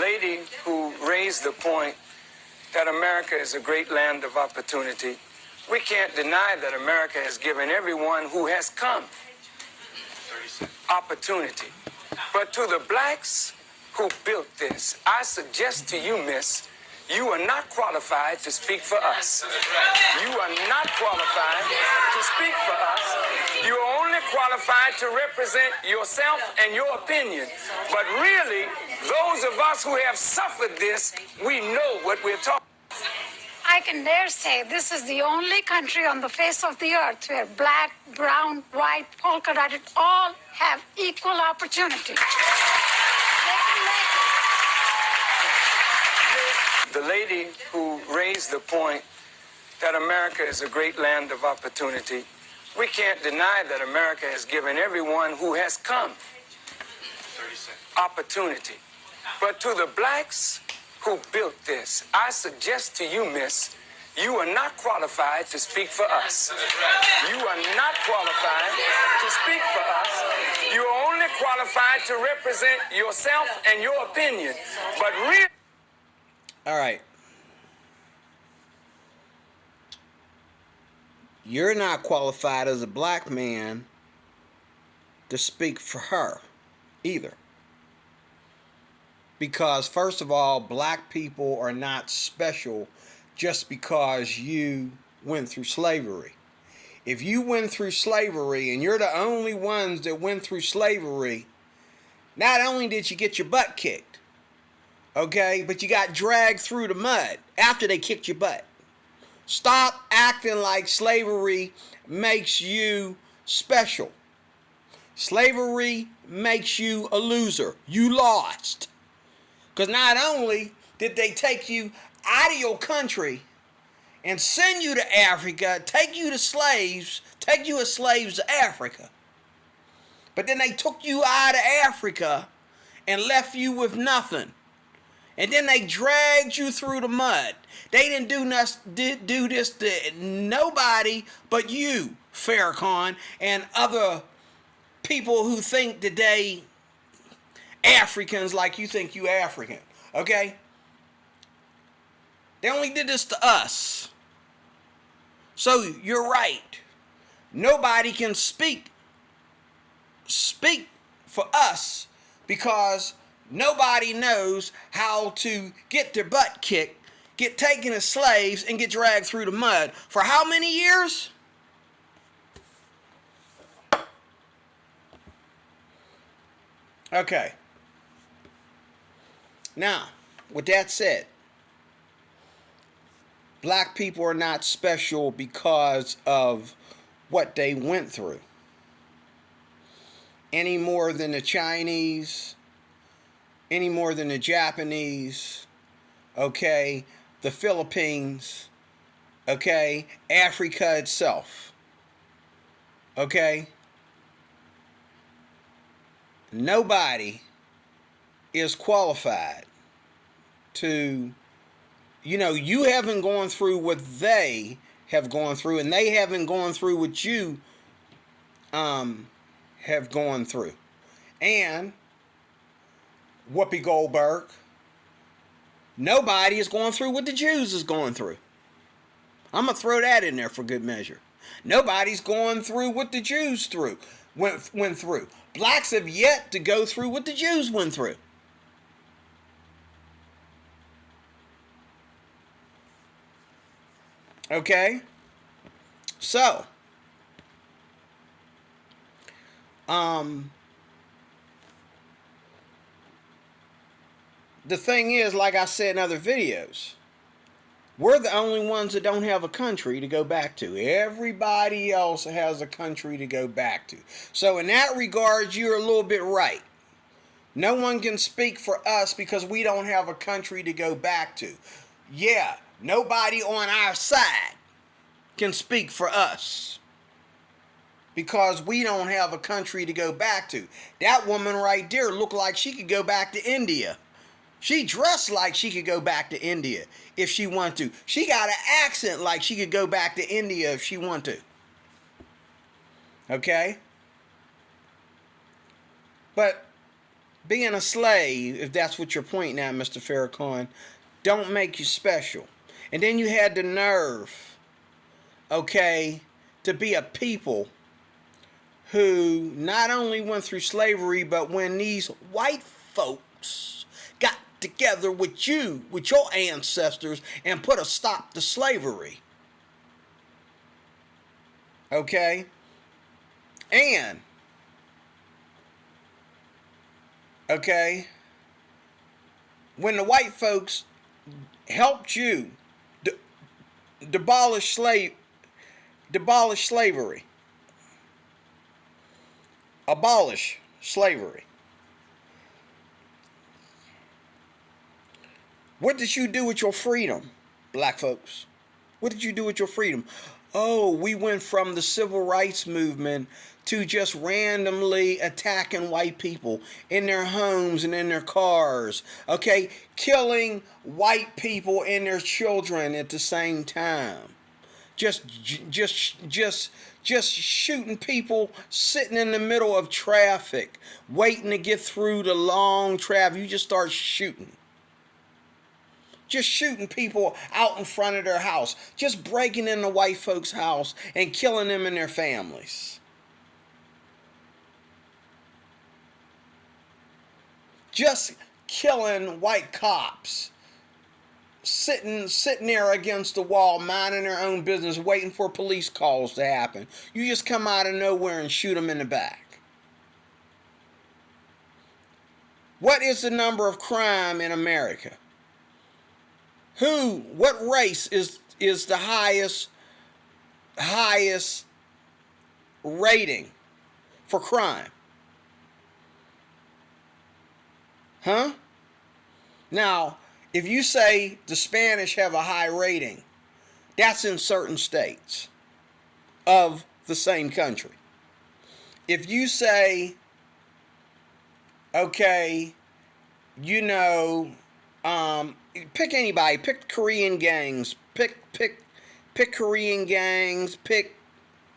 lady who raised the point that America is a great land of opportunity, we can't deny that America has given everyone who has come opportunity. But to the blacks who built this, I suggest to you, miss, you are not qualified to speak for us. You are not qualified to speak for us. You are only qualified to represent yourself and your opinion. But really, those of us who have suffered this, we know what we're talking about. I can dare say this is the only country on the face of the earth where black, brown, white, polka dotted all have equal opportunity. They can make it. The lady who raised the point that America is a great land of opportunity, we can't deny that America has given everyone who has come opportunity. But to the blacks who built this, I suggest to you, miss, you are not qualified to speak for us. You are not qualified to speak for us. You are only qualified to represent yourself and your opinion. But really... All right. You're not qualified as a black man to speak for her either. Because, first of all, black people are not special just because you went through slavery. If you went through slavery and you're the only ones that went through slavery, not only did you get your butt kicked, okay, but you got dragged through the mud after they kicked your butt. Stop acting like slavery makes you special. Slavery makes you a loser. You lost. Because not only did they take you out of your country and send you to Africa, take you as slaves to Africa, but then they took you out of Africa and left you with nothing. And then they dragged you through the mud. They didn't do this to nobody but you, Farrakhan, and other people who think that they Africans like you think you African, okay? They only did this to us. So you're right. Nobody can speak for us because nobody knows how to get their butt kicked, get taken as slaves, and get dragged through the mud. For how many years? Okay. Now, with that said, black people are not special because of what they went through. Any more than the Chinese, any more than the Japanese, okay, the Philippines, okay, Africa itself, okay? Nobody is qualified to, you haven't gone through what they have gone through, and they haven't gone through what you have gone through. And Whoopi Goldberg, nobody is going through what the Jews is going through. I'm going to throw that in there for good measure. Nobody's going through what the Jews went through. Blacks have yet to go through what the Jews went through. Okay? So, the thing is, like I said in other videos, we're the only ones that don't have a country to go back to. Everybody else has a country to go back to. So in that regard, you're a little bit right. No one can speak for us because we don't have a country to go back to. Yeah, nobody on our side can speak for us because we don't have a country to go back to. That woman right there looked like she could go back to India. She dressed like she could go back to India if she wanted to. She got an accent like she could go back to India if she wanted to. Okay? But being a slave, if that's what you're pointing at, Mr. Farrakhan, don't make you special. And then you had the nerve, okay, to be a people who not only went through slavery, but when these white folks got together with you, with your ancestors, and put a stop to slavery. Okay? And, okay, when the white folks helped you abolish slavery, abolish slavery. What did you do with your freedom, black folks? What did you do with your freedom? Oh, we went from the civil rights movement to just randomly attacking white people in their homes and in their cars. Okay, killing white people and their children at the same time. Just shooting people sitting in the middle of traffic, waiting to get through the long traffic. You just start shooting. Just shooting people out in front of their house. Just breaking into white folks' house and killing them and their families. Just killing white cops. Sitting there against the wall, minding their own business, waiting for police calls to happen. You just come out of nowhere and shoot them in the back. What is the number of crime in America? What race is the highest rating for crime? Huh? Now, if you say the Spanish have a high rating, that's in certain states of the same country. If you say, okay, pick anybody, pick Korean gangs, pick Korean gangs, pick,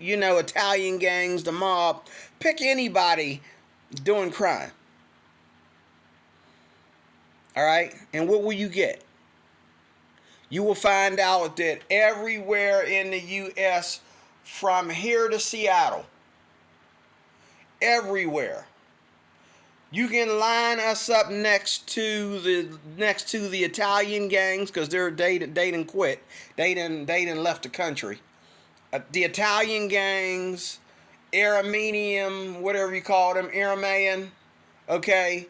Italian gangs, the mob, pick anybody doing crime. All right? And what will you get? You will find out that everywhere in the U.S., from here to Seattle, everywhere, you can line us up next to the Italian gangs, because they done quit. They done left the country. The Italian gangs, Armenian, whatever you call them, Aramaean, okay.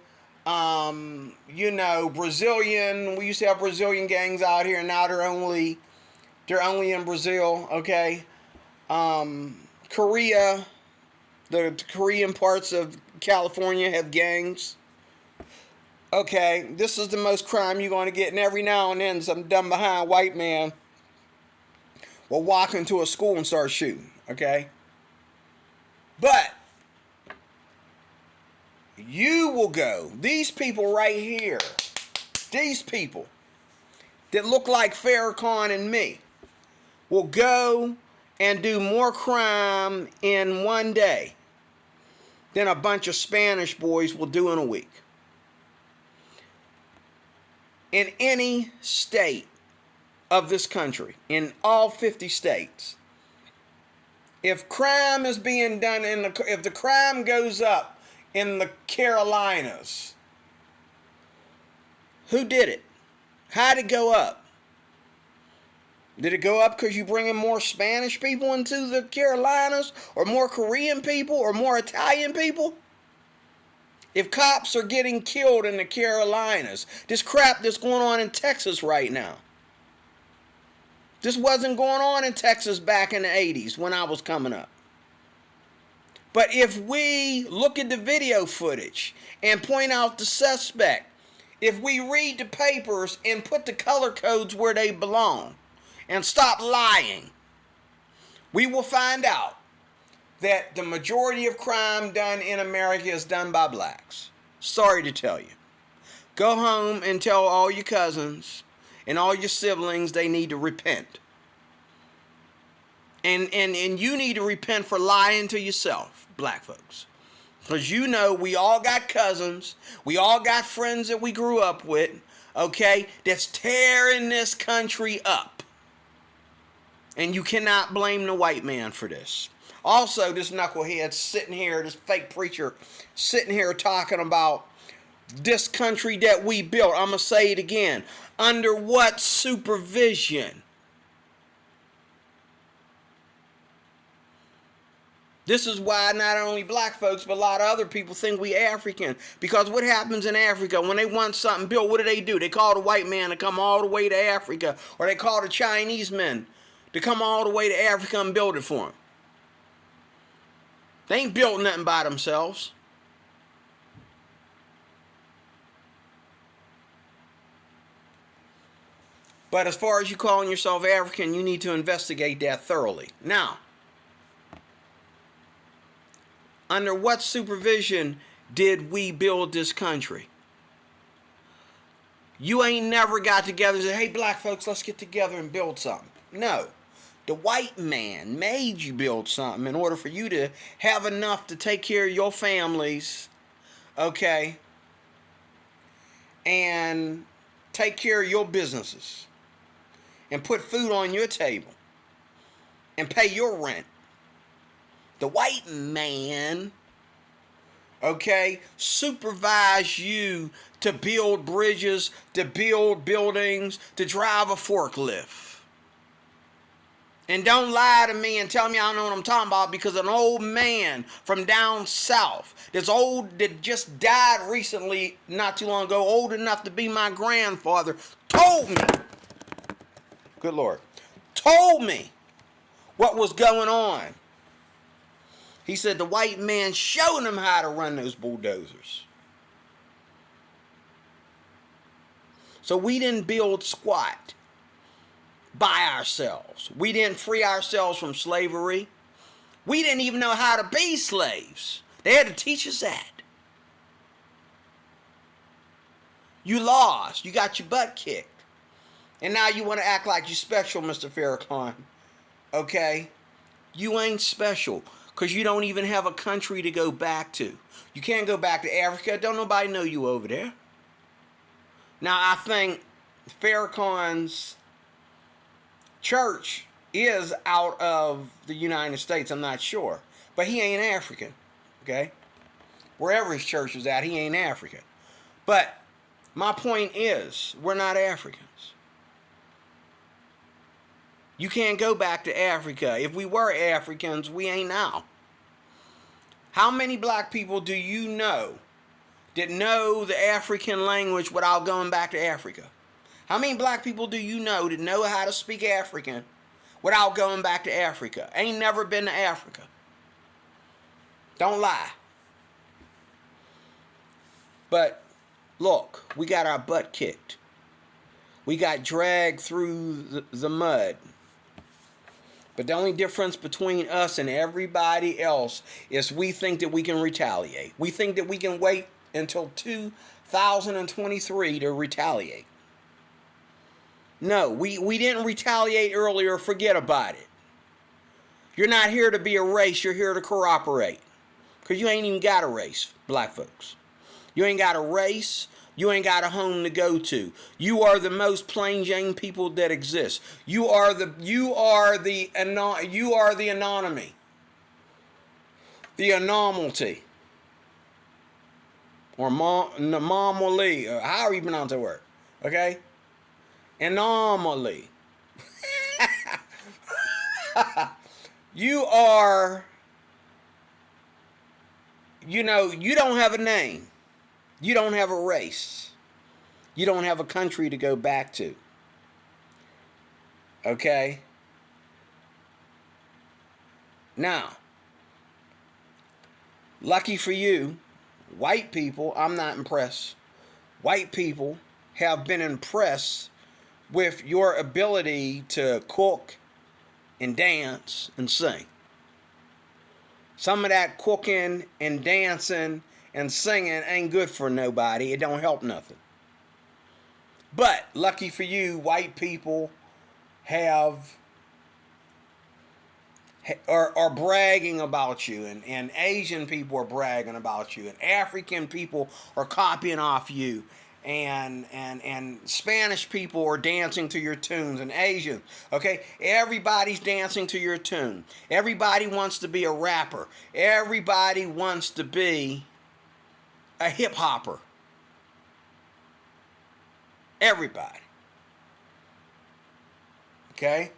Brazilian. We used to have Brazilian gangs out here, and now they're only in Brazil, okay. Korea, the Korean parts of California have gangs. Okay, this is the most crime you're going to get, and every now and then some dumb behind white man will walk into a school and start shooting, okay? But you will go, these people right here, these people that look like Farrakhan and me, will go and do more crime in one day than a bunch of Spanish boys will do in a week. In any state of this country, in all 50 states, if crime is being done if the crime goes up in the Carolinas, who did it? How did it go up? Did it go up because you bring in more Spanish people into the Carolinas, or more Korean people, or more Italian people? If cops are getting killed in the Carolinas, this crap that's going on in Texas right now. This wasn't going on in Texas back in the 80s when I was coming up. But if we look at the video footage and point out the suspect, if we read the papers and put the color codes where they belong and stop lying, we will find out that the majority of crime done in America is done by blacks. Sorry to tell you. Go home and tell all your cousins and all your siblings they need to repent. And you need to repent for lying to yourself, black folks. Because you know we all got cousins. We all got friends that we grew up with. Okay? That's tearing this country up. And you cannot blame the white man for this. Also, this knucklehead sitting here, this fake preacher, sitting here talking about this country that we built. I'm going to say it again. Under what supervision? This is why not only black folks, but a lot of other people think we African. Because what happens in Africa, when they want something built, what do? They call the white man to come all the way to Africa. Or they call the Chinese men to come all the way to Africa and build it for them. They ain't built nothing by themselves. But as far as you calling yourself African, you need to investigate that thoroughly. Now, under what supervision did we build this country? You ain't never got together and said, hey, black folks, let's get together and build something. No. The white man made you build something in order for you to have enough to take care of your families, okay, and take care of your businesses, and put food on your table, and pay your rent. The white man, okay, supervise you to build bridges, to build buildings, to drive a forklift. And don't lie to me and tell me I don't know what I'm talking about, because an old man from down south that just died recently, not too long ago, old enough to be my grandfather, told me, good Lord, told me what was going on. He said the white man showed him how to run those bulldozers. So we didn't build squat by ourselves. We didn't free ourselves from slavery. We didn't even know how to be slaves. They had to teach us that. You lost. You got your butt kicked. And now you want to act like you're special, Mr. Farrakhan. Okay? You ain't special, because you don't even have a country to go back to. You can't go back to Africa. Don't nobody know you over there. Now, I think Farrakhan's church is out of the United States. I'm not sure. But he ain't African. Okay? Wherever his church is at, he ain't African. But my point is, we're not Africans. You can't go back to Africa. If we were Africans, we ain't now. How many black people do you know that know the African language without going back to Africa? How many black people do you know that know how to speak African without going back to Africa? Ain't never been to Africa. Don't lie. But look, we got our butt kicked. We got dragged through the mud. But the only difference between us and everybody else is we think that we can retaliate. We think that we can wait until 2023 to retaliate. No, we didn't retaliate earlier. Forget about it. You're not here to be a race. You're here to cooperate. Because you ain't even got a race, black folks. You ain't got a race. You ain't got a home to go to. You are the most plain Jane people that exist. You are the anomaly. The anomaly. Or anomaly. However you pronounce that word. Okay? Anomaly. You are, you don't have a name. You don't have a race. You don't have a country to go back to. Okay? Now, lucky for you, white people, I'm not impressed. White people have been impressed with your ability to cook and dance and sing. Some of that cooking and dancing and singing ain't good for nobody. It don't help nothing. But lucky for you, white people have are bragging about you, and Asian people are bragging about you, and African people are copying off you, and Spanish people are dancing to your tunes, and Asians, okay? Everybody's dancing to your tune. Everybody wants to be a rapper. Everybody wants to be a hip hopper. Everybody. Okay?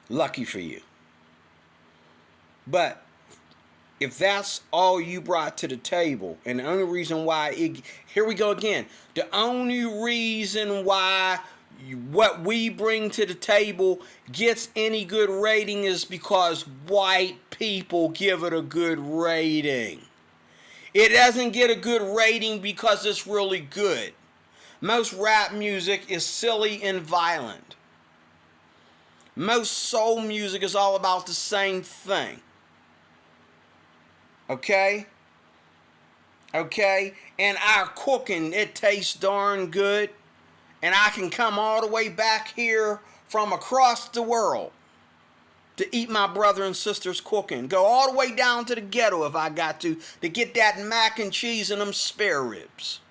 Lucky for you. But if that's all you brought to the table, and the only reason why, here we go again, the only reason why what we bring to the table gets any good rating is because white people give it a good rating. It doesn't get a good rating because it's really good. Most rap music is silly and violent. Most soul music is all about the same thing. Okay? Okay? And our cooking, it tastes darn good. And I can come all the way back here from across the world to eat my brother and sister's cooking. Go all the way down to the ghetto if I got to get that mac and cheese and them spare ribs.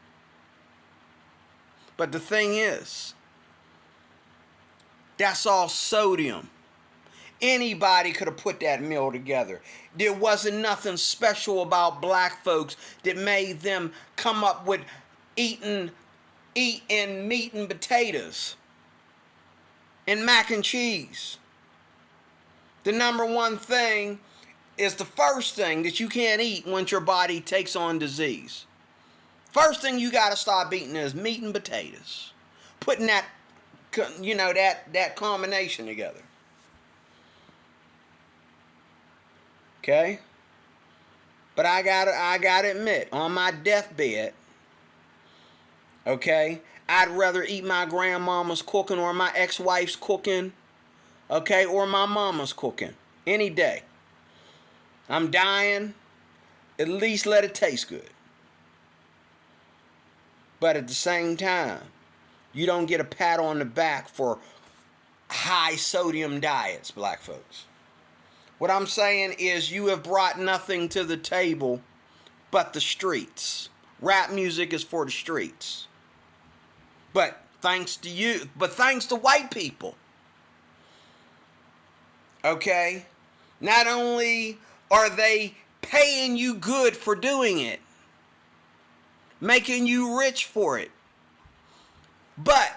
But the thing is, that's all sodium. Anybody could have put that meal together. There wasn't nothing special about black folks that made them come up with eating meat and potatoes and mac and cheese. The number one thing is the first thing that you can't eat once your body takes on disease. First thing you got to stop eating is meat and potatoes. Putting that, that combination together. Okay? But I gotta admit, on my deathbed, okay, I'd rather eat my grandmama's cooking or my ex-wife's cooking, okay, or my mama's cooking any day. I'm dying, at least let it taste good. But at the same time, you don't get a pat on the back for high sodium diets, black folks. What I'm saying is you have brought nothing to the table but the streets. Rap music is for the streets. But thanks to white people. Okay? Not only are they paying you good for doing it, making you rich for it, but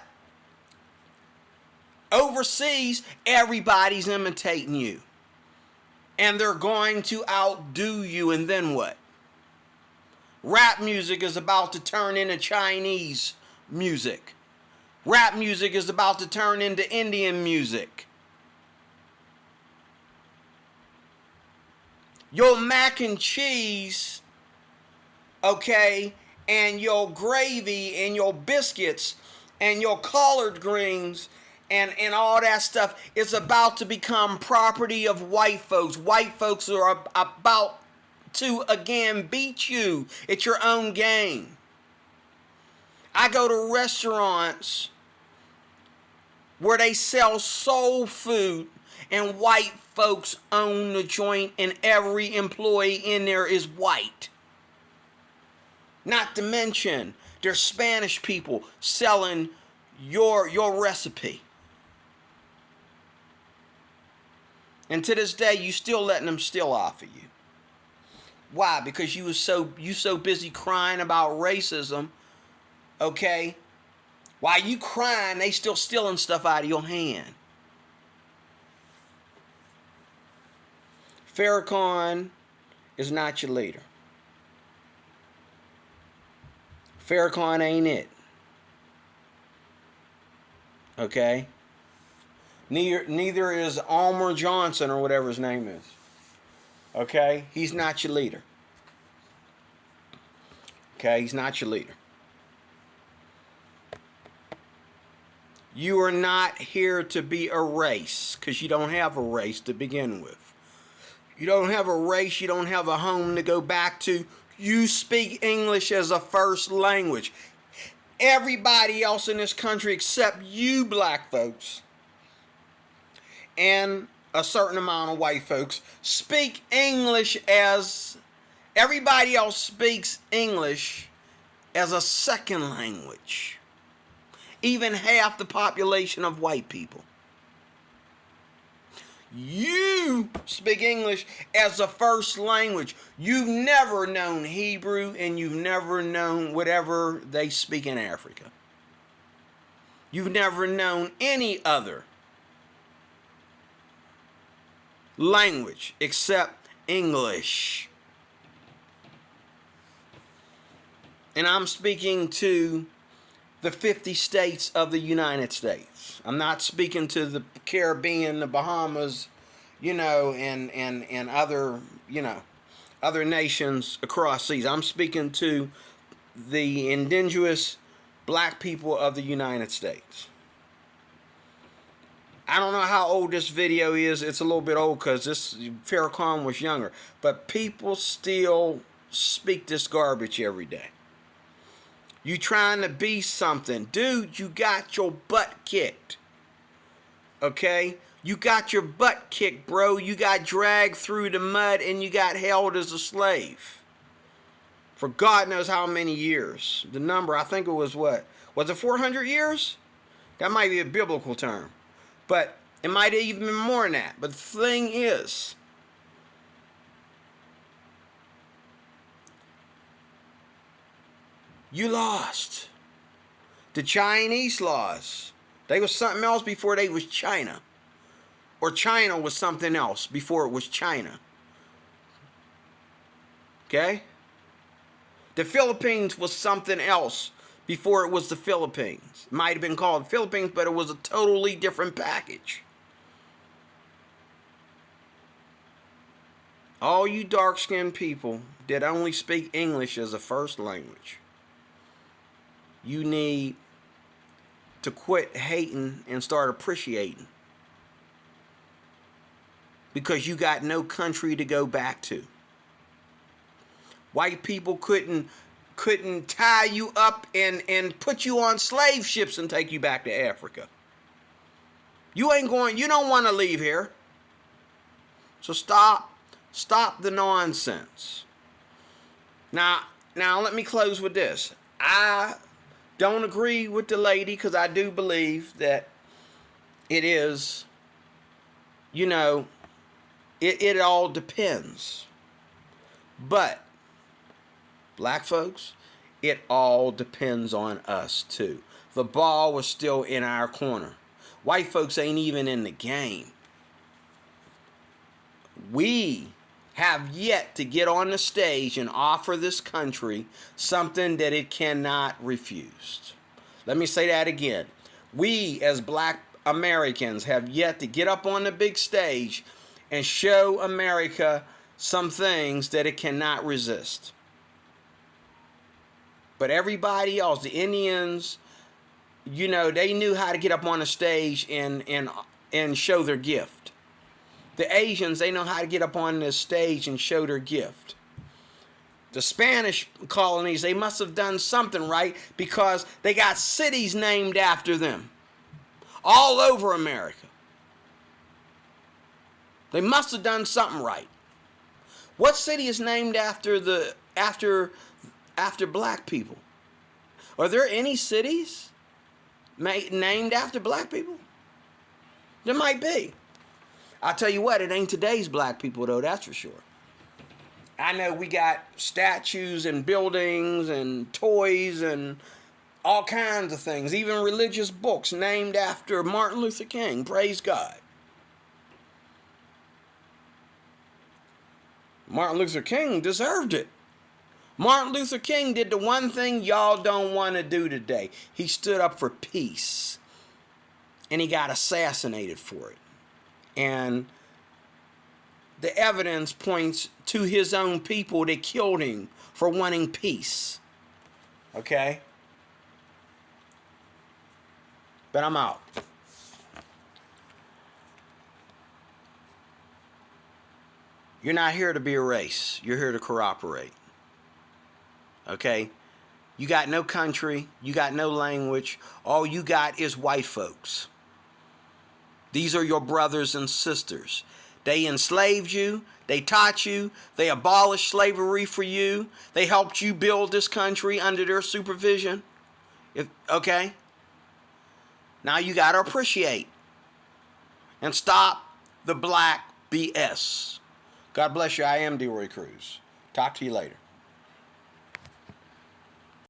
overseas, everybody's imitating you. And they're going to outdo you, and then what? Rap music is about to turn into Chinese music. Rap music is about to turn into Indian music. Your mac and cheese, okay, and your gravy and your biscuits and your collard greens and all that stuff is about to become property of white folks. White folks are about to again beat you at your own game. I go to restaurants where they sell soul food and white folks own the joint and every employee in there is white. Not to mention there's Spanish people selling your recipe. And to this day, you still letting them steal off of you. Why? Because you so busy crying about racism, okay? While you crying, they still stealing stuff out of your hand. Farrakhan is not your leader. Farrakhan ain't it. Okay? Neither is Elmer Johnson or whatever his name is. Okay? He's not your leader. Okay? He's not your leader. You are not here to be a race because you don't have a race to begin with. You don't have a race. You don't have a home to go back to. You speak English as a first language. everybody else in this country except you black folks and a certain amount of white folks speak English as everybody else speaks English as a second language. Even half the population of white people. You speak English as a first language. You've never known Hebrew and you've never known whatever they speak in Africa. You've never known any other language except English. And I'm speaking to the 50 states of the United States. I'm not speaking to the Caribbean, the Bahamas, and other, other nations across seas. I'm speaking to the indigenous black people of the United States. I don't know how old this video is. It's a little bit old because this Farrakhan was younger. But people still speak this garbage every day. You trying to be something. Dude, you got your butt kicked. Okay? You got your butt kicked, bro. You got dragged through the mud and you got held as a slave. For God knows how many years. The number, I think it was what? Was it 400 years? That might be a biblical term. But it might have even been more than that. But the thing is, you lost. The Chinese lost. They was something else before they was China. Or China was something else before it was China. Okay? The Philippines was something else before it was the Philippines. It might have been called Philippines, but it was a totally different package. All you dark-skinned people that only speak English as a first language, you need to quit hating and start appreciating. Because you got no country to go back to. White people couldn't tie you up and put you on slave ships and take you back to Africa. You don't want to leave here. So stop the nonsense. Now let me close with this. I don't agree with the lady because I do believe that it is, it all depends. But, black folks, it all depends on us too. The ball was still in our corner. White folks ain't even in the game. We have yet to get on the stage and offer this country something that it cannot refuse. Let me say that again. We as black Americans have yet to get up on the big stage and show America some things that it cannot resist. But everybody else, the Indians, they knew how to get up on the stage and show their gift. The Asians, they know how to get up on this stage and show their gift. The Spanish colonies, they must have done something right because they got cities named after them all over America. They must have done something right. What city is named after black people? Are there any cities named after black people? There might be. I'll tell you what, it ain't today's black people though, that's for sure. I know we got statues and buildings and toys and all kinds of things, even religious books named after Martin Luther King, praise God. Martin Luther King deserved it. Martin Luther King did the one thing y'all don't want to do today. He stood up for peace. And he got assassinated for it. And the evidence points to his own people that killed him for wanting peace. Okay? But I'm out. You're not here to be a race. You're here to cooperate. Okay? You got no country. You got no language. All you got is white folks. These are your brothers and sisters. They enslaved you. They taught you. They abolished slavery for you. They helped you build this country under their supervision. Okay? Now you got to appreciate and stop the black BS. God bless you. I am DeRoy Cruz. Talk to you later.